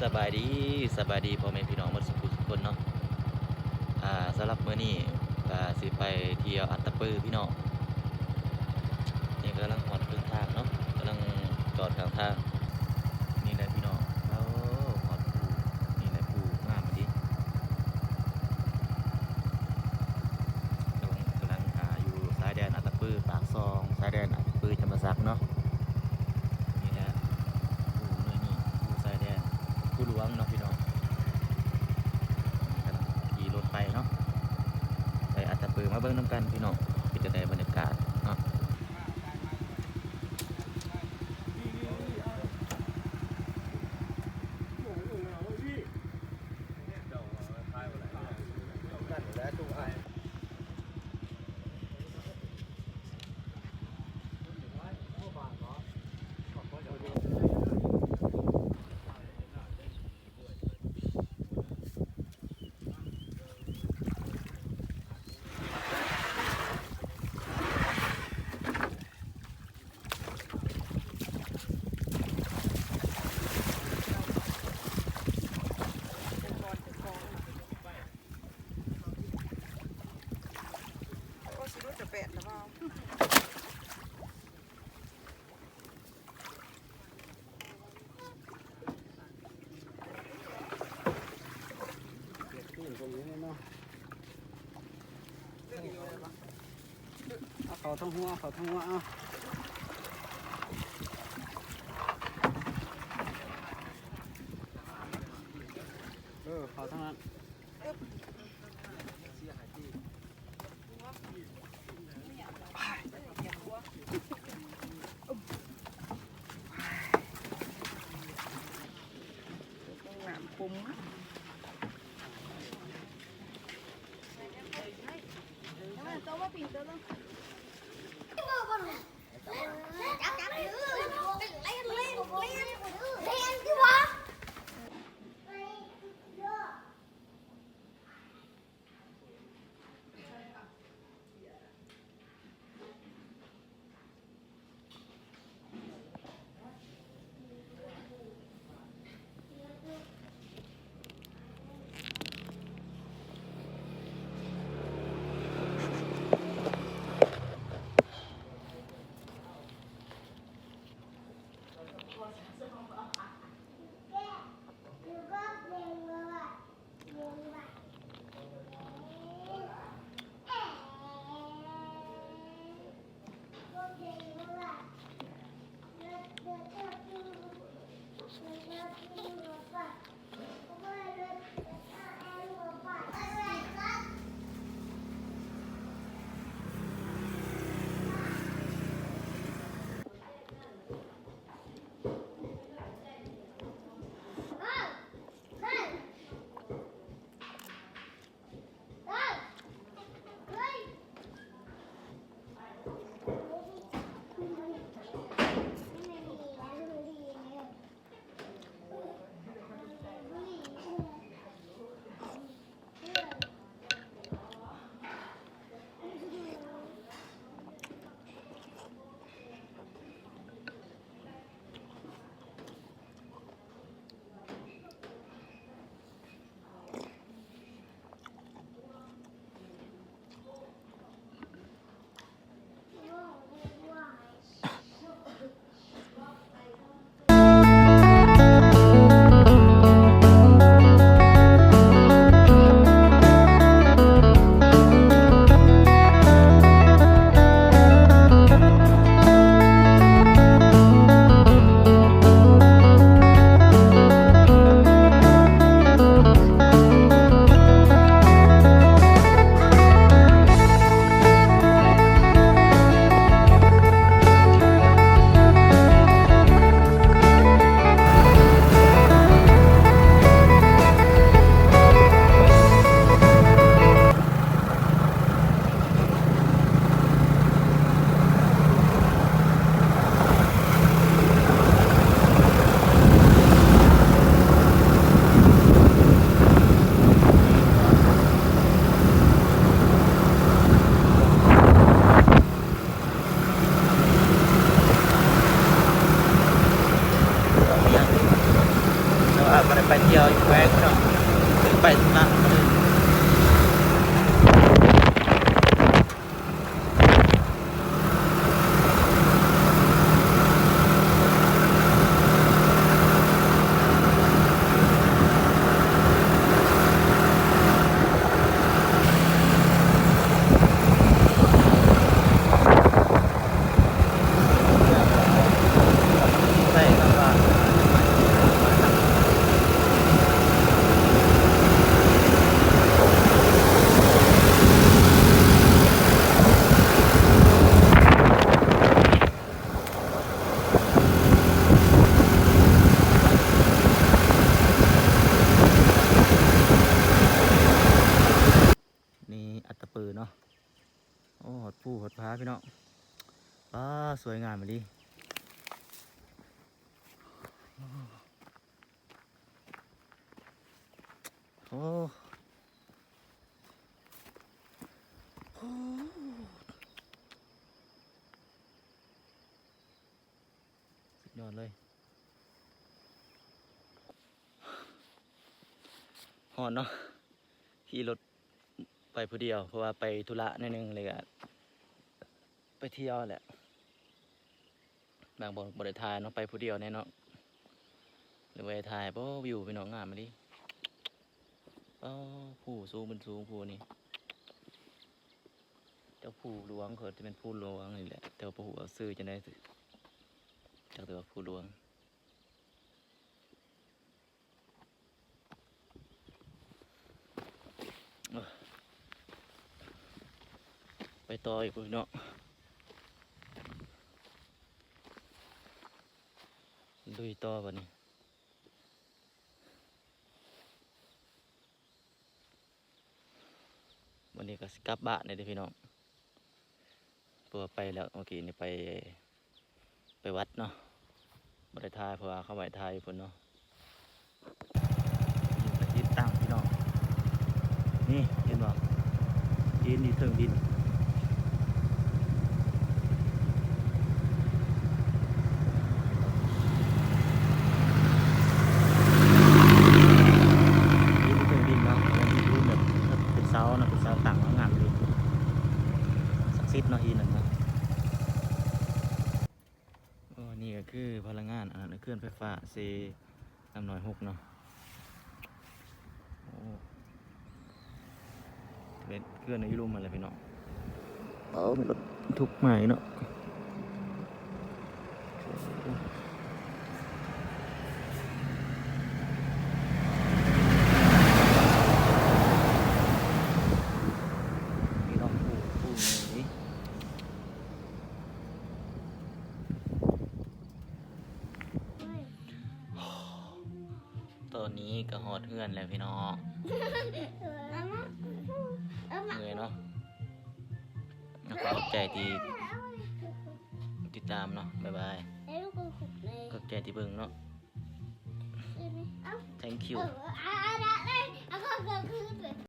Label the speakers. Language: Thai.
Speaker 1: สบายดีสบายดีพ่อแม่พี่น้องหมดทุกคนเนาะสำหรับมื้อนี้ก็สิไปเที่ยวอัตตปือพี่น้องนี่กำลังฮอดครึ่งทางเนาะกำลังจอดข้างทางนี่แหละพี่น้องโอ้ฮอดภูนี่แหละภูงามดีกำลังอยู่ชายแดนอัตตปือปากซองชายแดนอัตตปือจำปาสักเนาะนี่แหละภูหน่วยนี้ภูชายแดนภูหลวงเนาะพี่น้องกำลังขี่รถไปเนาะไปอัตตปือมาเบิ่งน้ำกันพี่น้องก็จะได้บรรยากาศเนาะ
Speaker 2: ก็สิรู้จะเป็ดหรือเปล่า
Speaker 3: เขาทั้งหัวเขาทั้งหัวเอาเขาทั้งนั้น
Speaker 2: หนามปุ้ม
Speaker 1: พี่น้องว้าสวยงามมาดิโอ้โหสุดยอดเลยหอนเนาะขี่รถไปผู้เดียวเพราะว่าไปธุระนิดนึงเลยอะไปเที่ยวแหละบางบริทายเนาะไปผู้เดียวแน่เนาะหรือไปถ่ายเพราะวิวไปหนองงามมาดิผู้สูงเป็นสูงผู้นี่เจ้าผู้หลวงเขาจะเป็นผู้หลวงนี่แหละแต่ว่าผู้เอาซื้อจะได้จากตัวผู้หลวงไปต่ออีกพี่เนาะลุยต่อวันนี้วันนี้ก็สิกลับบ้านเลยเด้อพี่น้องเพราะว่าไปแล้วเมื่อกี้นี่ไปวัดเนาะบริทายเพราะว่าเข้าไหวทายอยู่พุ่นเนาะนี่ไปยึดตั้งพี่น้องนี่เห็นบ่ดินนี่เทิงดินเสานะเป็นเสาต่างแล้วงามดีศักดิ์สิทธิ์เนาะอีนั่นนะนี่ก็คือพลังงานเครื่องไฟฟ้าเซน้ำหน่อย6เนาะโอ้เป็นเครื่องในยุโรปมาเลยพี่น้องเป็นรถทุกใหม่เนาะตอนนี้ก็หอดเฮือนแล้วพี่น้องเหนื่อยเนาะขอบใจที่ติดตามเนาะบ๊ายบายขอบใจที่เบิ่งเนาะ thank you